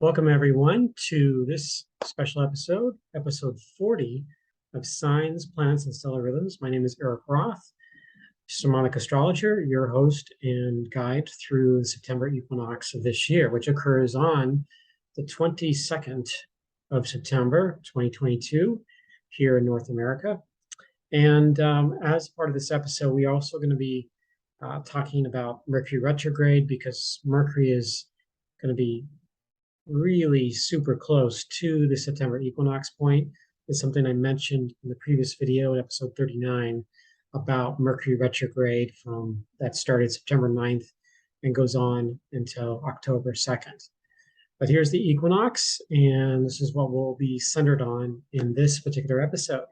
Welcome, everyone, to this special episode, episode 40 of Signs, Planets, and Stellar Rhythms. My name is Erik Roth, Sermonic astrologer, your host and guide through the September Equinox of this year, which occurs on the 22nd of September, 2022, here in North America. And as part of this episode, we're also going to be talking about Mercury retrograde, because Mercury is going to be really super close to the September equinox point. Is something I mentioned in the previous video in episode 39 about Mercury retrograde that started September 9th and goes on until October 2nd. But here's the equinox, and this is what we'll be centered on in this particular episode.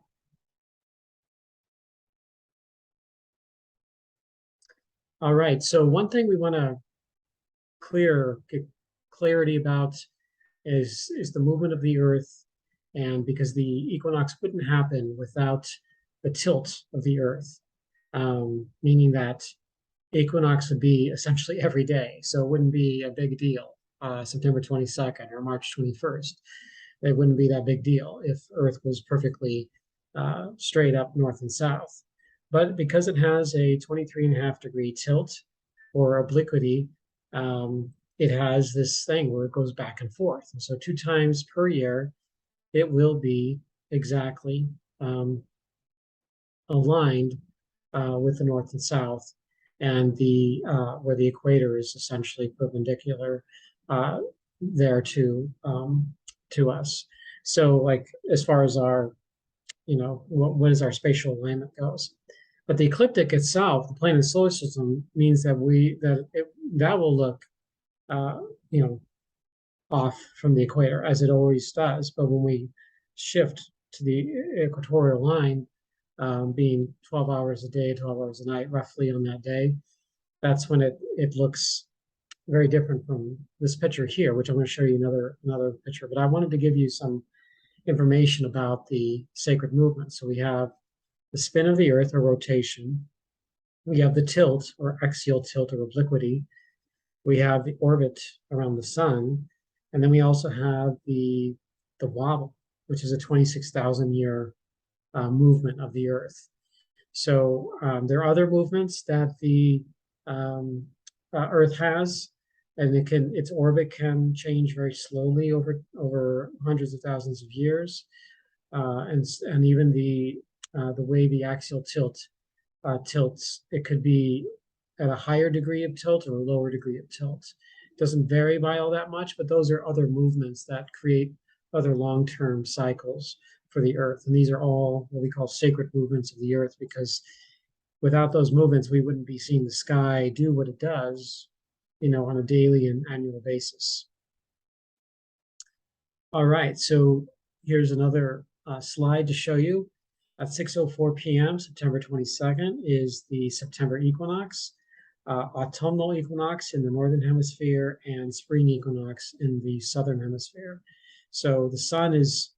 All right, so one thing we want to get clarity about is the movement of the Earth, and because the equinox wouldn't happen without the tilt of the Earth, meaning that equinox would be essentially every day, so it wouldn't be a big deal. September 22nd or March 21st, it wouldn't be that big deal if Earth was perfectly straight up north and south. But because it has a 23.5-degree tilt or obliquity, it has this thing where it goes back and forth. And so 2 times per year, it will be exactly aligned with the north and south, and where the equator is essentially perpendicular there to us. So, like, as far as our, what is our spatial alignment goes. But the ecliptic itself, the plane of the solar system, means that that will look off from the equator, as it always does. But when we shift to the equatorial line, being 12 hours a day, 12 hours a night, roughly on that day, that's when it looks very different from this picture here, which I'm going to show you another picture. But I wanted to give you some information about the sacred movement. So we have the spin of the Earth, or rotation. We have the tilt, or axial tilt, or obliquity. We have the orbit around the sun, and then we also have the wobble, which is a 26,000-year movement of the Earth. So there are other movements that the Earth has, and its orbit can change very slowly over hundreds of thousands of years, and even the way the axial tilt tilts, it could be at a higher degree of tilt or a lower degree of tilt. It doesn't vary by all that much, but those are other movements that create other long-term cycles for the Earth. And these are all what we call sacred movements of the Earth, because without those movements, we wouldn't be seeing the sky do what it does, on a daily and annual basis. All right, so here's another slide to show you. At 6:04 p.m., September 22nd, is the September equinox, autumnal equinox in the northern hemisphere, and spring equinox in the southern hemisphere. So the sun is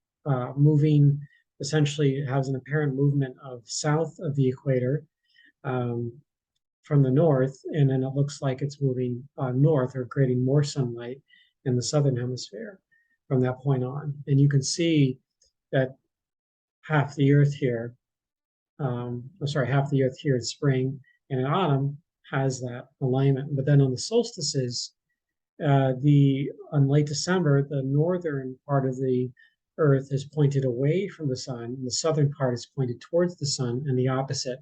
moving, essentially it has an apparent movement of south of the equator from the north, and then it looks like it's moving north, or creating more sunlight in the southern hemisphere from that point on. And you can see that half the Earth here in spring and in autumn has that alignment. But then on the solstices, on late December, the northern part of the Earth is pointed away from the sun, and the southern part is pointed towards the sun, and the opposite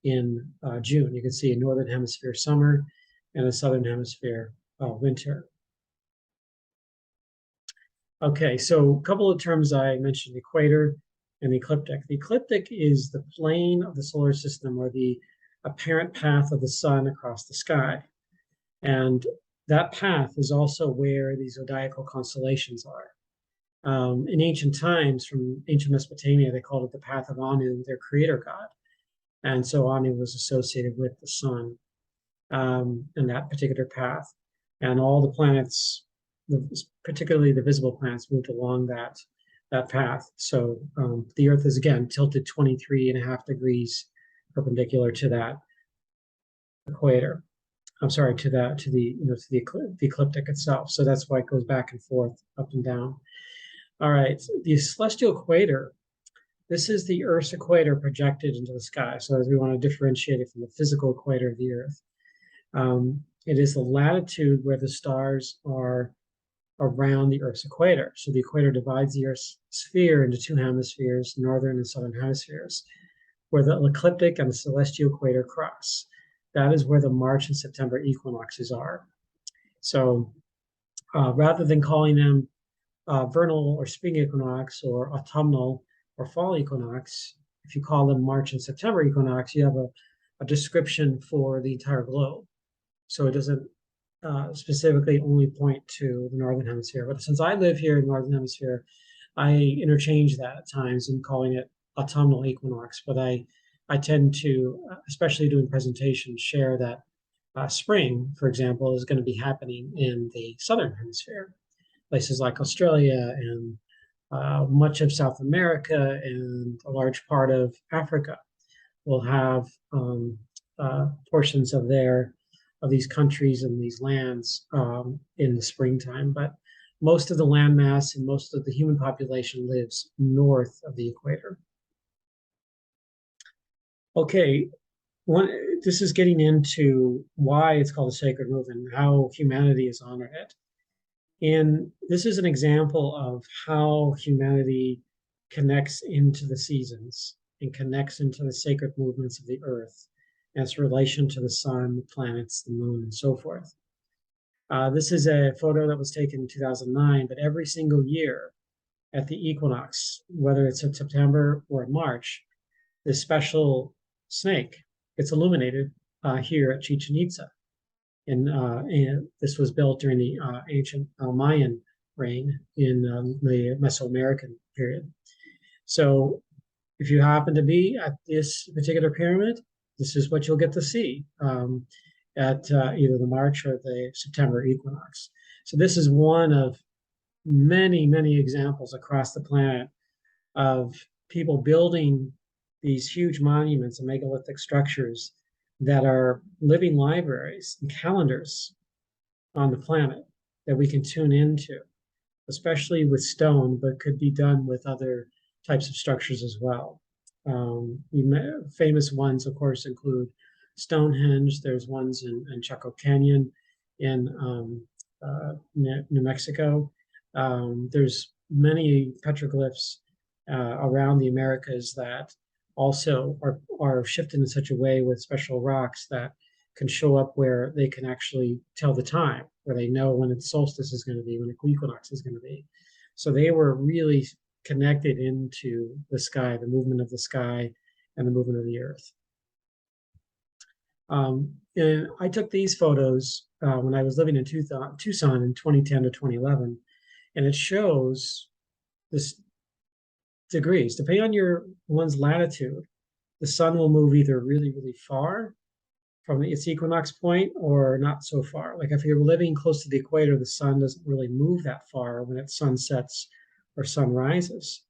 in June. You can see a northern hemisphere summer and a southern hemisphere winter. Okay, so a couple of terms I mentioned: equator and the ecliptic. The ecliptic is the plane of the solar system, or the apparent path of the sun across the sky. And that path is also where the zodiacal constellations are. In ancient times, from ancient Mesopotamia, they called it the path of Anu, their creator god. And so Anu was associated with the sun in that particular path. And all the planets, particularly the visible planets, moved along that path. So the Earth is, again, tilted 23.5 degrees perpendicular to that equator. I'm sorry, to the ecliptic itself. So that's why it goes back and forth, up and down. All right, the celestial equator. This is the Earth's equator projected into the sky. So as we want to differentiate it from the physical equator of the Earth, it is the latitude where the stars are around the Earth's equator. So the equator divides the Earth's sphere into two hemispheres, northern and southern hemispheres, where the ecliptic and the celestial equator cross. That is where the March and September equinoxes are. So rather than calling them vernal or spring equinox or autumnal or fall equinox, if you call them March and September equinox, you have a description for the entire globe. So it doesn't specifically only point to the northern hemisphere. But since I live here in the northern hemisphere, I interchange that at times in calling it autumnal equinox. But I tend to, especially doing presentations, share that spring, for example, is going to be happening in the southern hemisphere, places like Australia and much of South America and a large part of Africa will have portions of these countries and these lands in the springtime. But most of the landmass and most of the human population lives north of the equator. Okay, this is getting into why it's called a sacred move and how humanity is honored it. And this is an example of how humanity connects into the seasons and connects into the sacred movements of the earth and its relation to the sun, the planets, the moon, and so forth. This is a photo that was taken in 2009, but every single year at the equinox, whether it's in September or in March, this special snake gets illuminated here at Chichen Itza. And this was built during the ancient Mayan reign in the Mesoamerican period. So if you happen to be at this particular pyramid, this is what you'll get to see at either the March or the September equinox. So this is one of many, many examples across the planet of people building these huge monuments and megalithic structures that are living libraries and calendars on the planet that we can tune into, especially with stone, but could be done with other types of structures as well. Famous ones, of course, include Stonehenge. There's ones in Chaco Canyon in New Mexico. There's many petroglyphs around the Americas that also are shifted in such a way with special rocks that can show up where they can actually tell the time, where they know when its solstice is going to be, when the equinox is going to be. So they were really connected into the sky, the movement of the sky and the movement of the earth. And I took these photos when I was living in Tucson in 2010 to 2011, and it shows this degrees. Depending on one's latitude, the sun will move either really, really far from its equinox point or not so far. Like if you're living close to the equator, the sun doesn't really move that far when its sun sets or sun rises.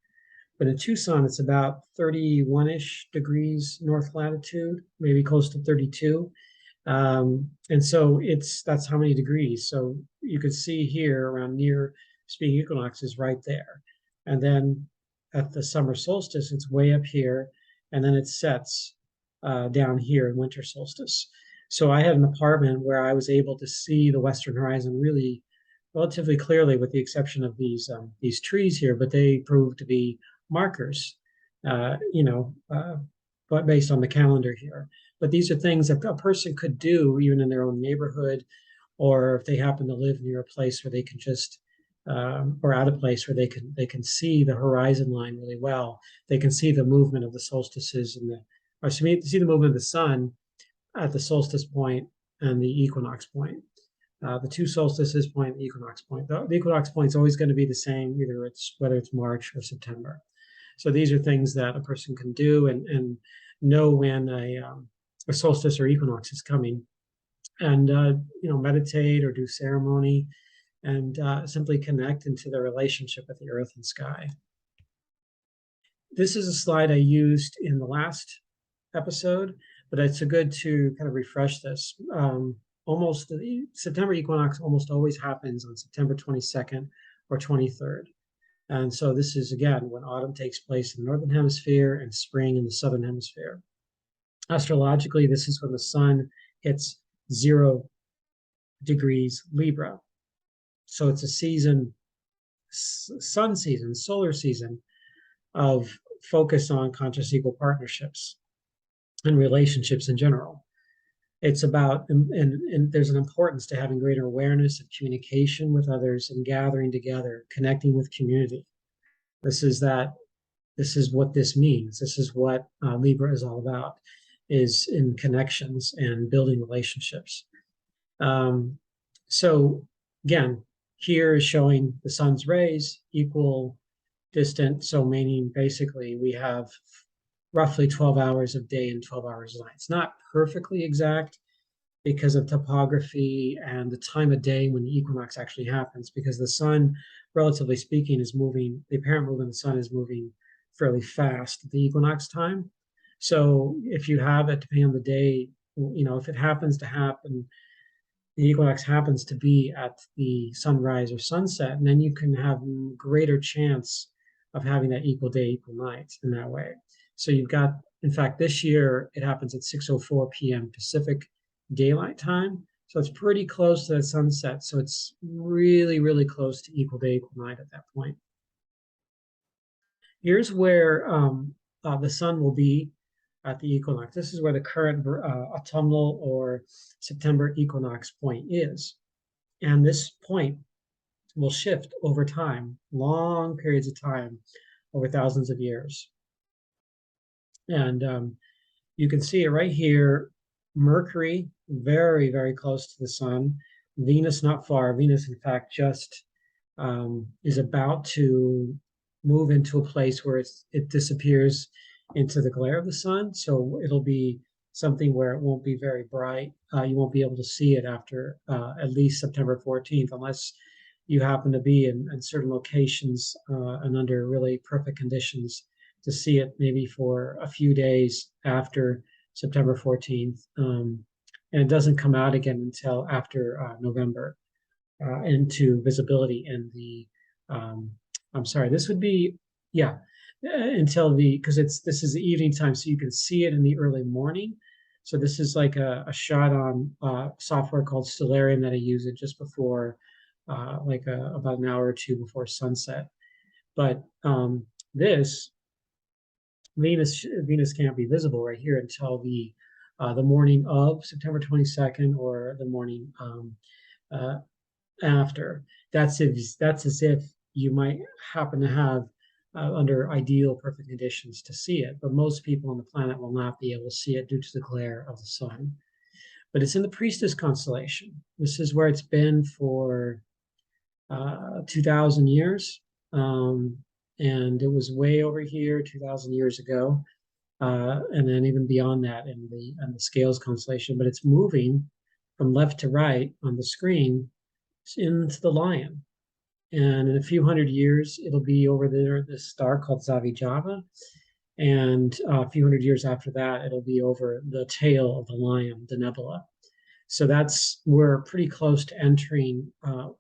But in Tucson, it's about 31-ish degrees north latitude, maybe close to 32. And so that's how many degrees. So you could see here around near spring equinox is right there. And then at the summer solstice, it's way up here, and then it sets down here in winter solstice. So I had an apartment where I was able to see the western horizon really relatively clearly, with the exception of these trees here, but they proved to be markers, but based on the calendar here. But these are things that a person could do even in their own neighborhood, or if they happen to live near a place where they can just or at a place where they can see the horizon line really well. They can see the movement of the solstices or see the movement of the sun at the solstice point and the equinox point. The two solstices point, the equinox point. The equinox point is always going to be the same, whether it's March or September. So these are things that a person can do and know when a solstice or equinox is coming, and meditate or do ceremony and simply connect into the relationship with the earth and sky. This is a slide I used in the last episode, but it's good to kind of refresh this. the September equinox almost always happens on September 22nd or 23rd. And so this is, again, when autumn takes place in the northern hemisphere and spring in the southern hemisphere. Astrologically, this is when the sun hits 0 degrees Libra. So it's a season, sun season, solar season of focus on conscious equal partnerships and relationships in general. It's about, and there's an importance to having greater awareness of communication with others and gathering together, connecting with community. This is what this means. This is what Libra is all about, is in connections and building relationships. So again, here is showing the sun's rays equal distant. So meaning basically we have roughly 12 hours of day and 12 hours of night. It's not perfectly exact because of topography and the time of day when the equinox actually happens, because the sun, relatively speaking, is moving, the apparent movement of the sun is moving fairly fast at the equinox time. So if you have it, depending on the day, if it happens to happen, the equinox happens to be at the sunrise or sunset, and then you can have greater chance of having that equal day, equal night in that way. So you've got, in fact, this year it happens at 6:04 p.m. Pacific Daylight Time. So it's pretty close to that sunset. So it's really, really close to equal day, equal night at that point. Here's where the sun will be at the equinox. This is where the current autumnal or September equinox point is. And this point will shift over time, long periods of time, over thousands of years. And you can see it right here. Mercury, very, very close to the sun. Venus, not far. Venus, in fact, just is about to move into a place where it disappears into the glare of the sun. So it'll be something where it won't be very bright. You won't be able to see it after at least September 14th, unless you happen to be in certain locations and under really perfect conditions to see it maybe for a few days after September 14th. And it doesn't come out again until after November into visibility in the, I'm sorry, this would be, yeah, until because this is the evening time, so you can see it in the early morning. So this is like a shot on software called Stellarium that I use it just before, about an hour or two before sunset. But this Venus can't be visible right here until the morning of September 22nd or the morning after. That's as if you might happen to have under ideal perfect conditions to see it, but most people on the planet will not be able to see it due to the glare of the sun. But it's in the Priestess constellation. This is where it's been for 2,000 years. And it was way over here 2,000 years ago, and then even beyond that in the Scales constellation. But it's moving from left to right on the screen into the Lion, and in a few hundred years it'll be over there, this star called Zavijava, and a few hundred years after that it'll be over the tail of the Lion, the nebula. So we're pretty close to entering,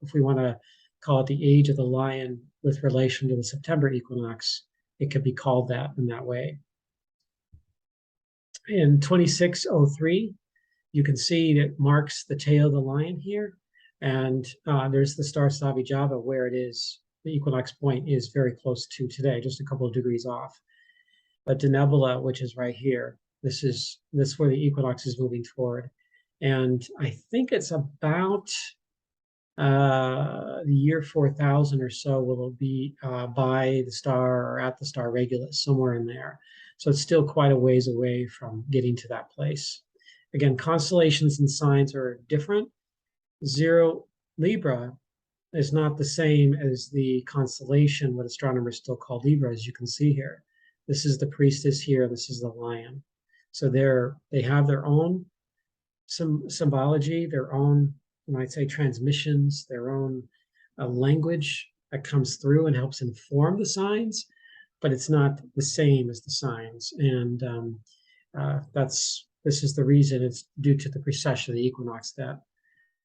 if we want to call it the age of the Lion with relation to the September equinox, it could be called that in that way. In 2603, you can see that marks the tail of the Lion here. And there's the star Savijava, where it is, the equinox point is very close to today, just a couple of degrees off. But Denebula, which is right here, this is where the equinox is moving toward. And I think it's about the year 4000 or so will be by the star or at the star Regulus, somewhere in there. So it's still quite a ways away from getting to that place. Again, constellations and signs are different. Zero Libra is not the same as the constellation, what astronomers still call Libra, as you can see here. This is the Priestess here, this is the Lion. So they have their own symbology, their own, you might say, transmissions, their own language that comes through and helps inform the signs, but it's not the same as the signs. And this is the reason. It's due to the precession of the equinox that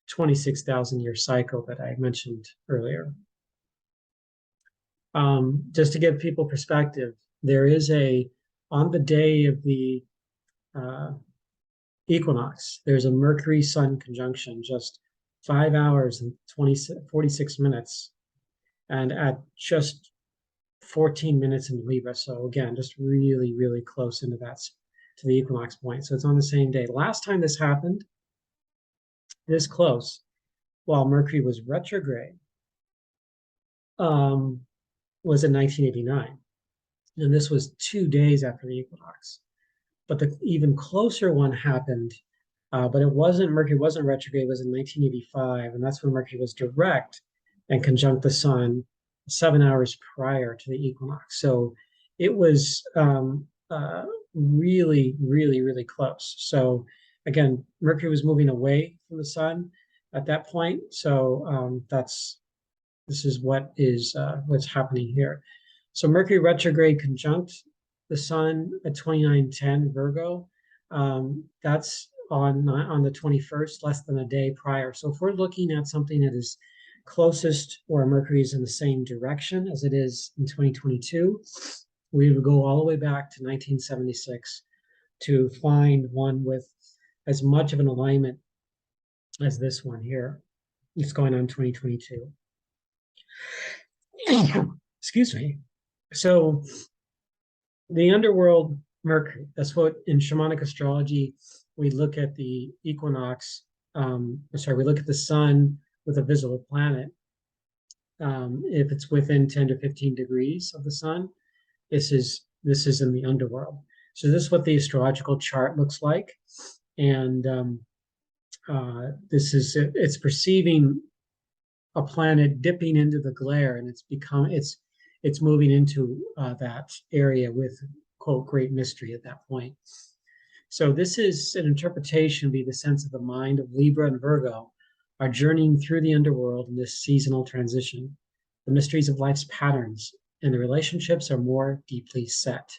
26,000 year cycle that I mentioned earlier. Just to give people perspective, there is on the day of the equinox, there's a Mercury-Sun conjunction, just 5 hours and 46 minutes, and at just 14 minutes in Libra. So again, just really, really close into that, to the equinox point. So it's on the same day. Last time this happened, this close, while Mercury was retrograde, was in 1989. And this was 2 days after the equinox. But the even closer one happened, but Mercury wasn't retrograde, it was in 1985. And that's when Mercury was direct and conjunct the sun 7 hours prior to the equinox. So it was really, really, really close. So again, Mercury was moving away from the sun at that point. So this is what's happening here. So Mercury retrograde conjunct the sun at 2910 Virgo. That's on the 21st, less than a day prior. So if we're looking at something that is closest where Mercury is in the same direction as it is in 2022, we would go all the way back to 1976 to find one with as much of an alignment as this one here. It's going on 2022. Excuse me. So the underworld Mercury, that's what in shamanic astrology, we look at the equinox, we look at the sun with a visible planet. If it's within 10 to 15 degrees of the sun, this is in the underworld. So this is what the astrological chart looks like. And it's perceiving a planet dipping into the glare, and it's moving into that area with, quote, great mystery at that point. So this is an interpretation, be the sense of the mind of Libra and Virgo are journeying through the underworld in this seasonal transition. The mysteries of life's patterns and the relationships are more deeply set.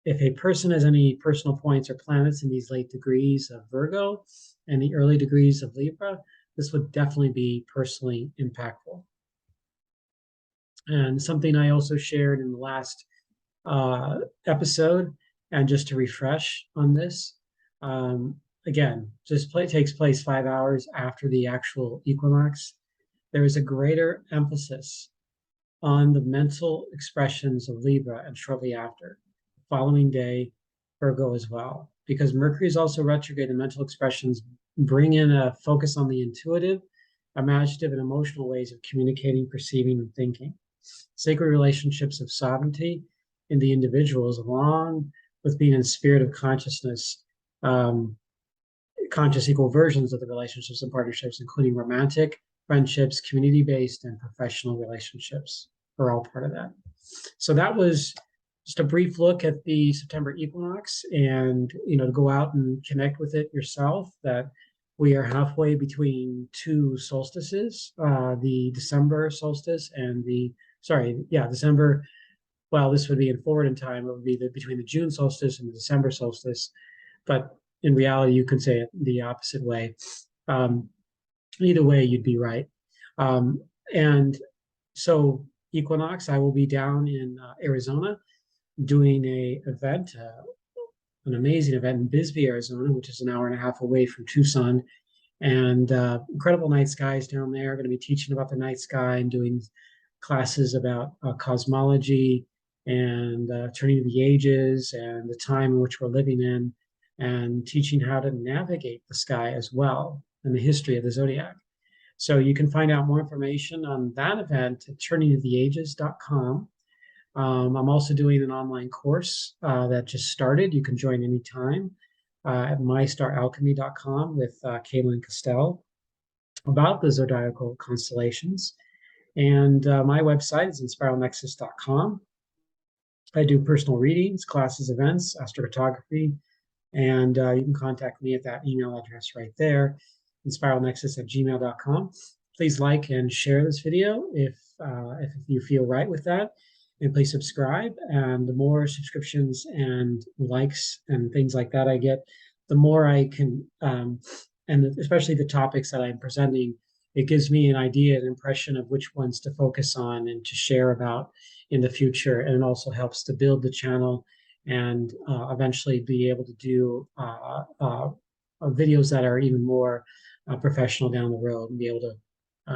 If a person has any personal points or planets in these late degrees of Virgo and the early degrees of Libra, this would definitely be personally impactful. And something I also shared in the last episode, and just to refresh on this, again, takes place 5 hours after the actual equinox. There is a greater emphasis on the mental expressions of Libra, and shortly after, the following day, Virgo as well. Because Mercury is also retrograde, the mental expressions bring in a focus on the intuitive, imaginative, and emotional ways of communicating, perceiving, and thinking. Sacred relationships of sovereignty in the individuals, along with being in spirit of consciousness, conscious equal versions of the relationships and partnerships, including romantic, friendships, community-based, and professional relationships are all part of that. So that was just a brief look at the September equinox, and to go out and connect with it yourself, that we are halfway between two solstices, the December solstice and December. Well, this would be in forward in time. It would be between the June solstice and the December solstice. But in reality, you could say it the opposite way. Either way, you'd be right. And so equinox, I will be down in Arizona doing an amazing event in Bisbee, Arizona, which is an hour and a half away from Tucson. And incredible night skies down there. I'm going to be teaching about the night sky and doing classes about cosmology and turning of the ages and the time in which we're living in, and teaching how to navigate the sky as well, and the history of the zodiac. So you can find out more information on that event at turningoftheages.com. I'm also doing an online course that just started. You can join anytime at mystaralchemy.com with Caitlin Castell about the zodiacal constellations. And my website is inspiralnexus.com. I do personal readings, classes, events, astrophotography, and you can contact me at that email address right there, inspiralnexus@gmail.com. Please like and share this video if you feel right with that, and please subscribe. And the more subscriptions and likes and things like that I get, the more I can and especially the topics that I'm presenting, it gives me an idea, an impression of which ones to focus on and to share about in the future. And it also helps to build the channel and eventually be able to do videos that are even more professional down the road and be able to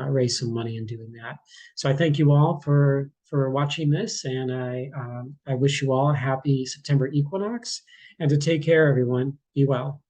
raise some money in doing that. So I thank you all for watching this, and I wish you all a happy September equinox, and to take care, everyone. Be well.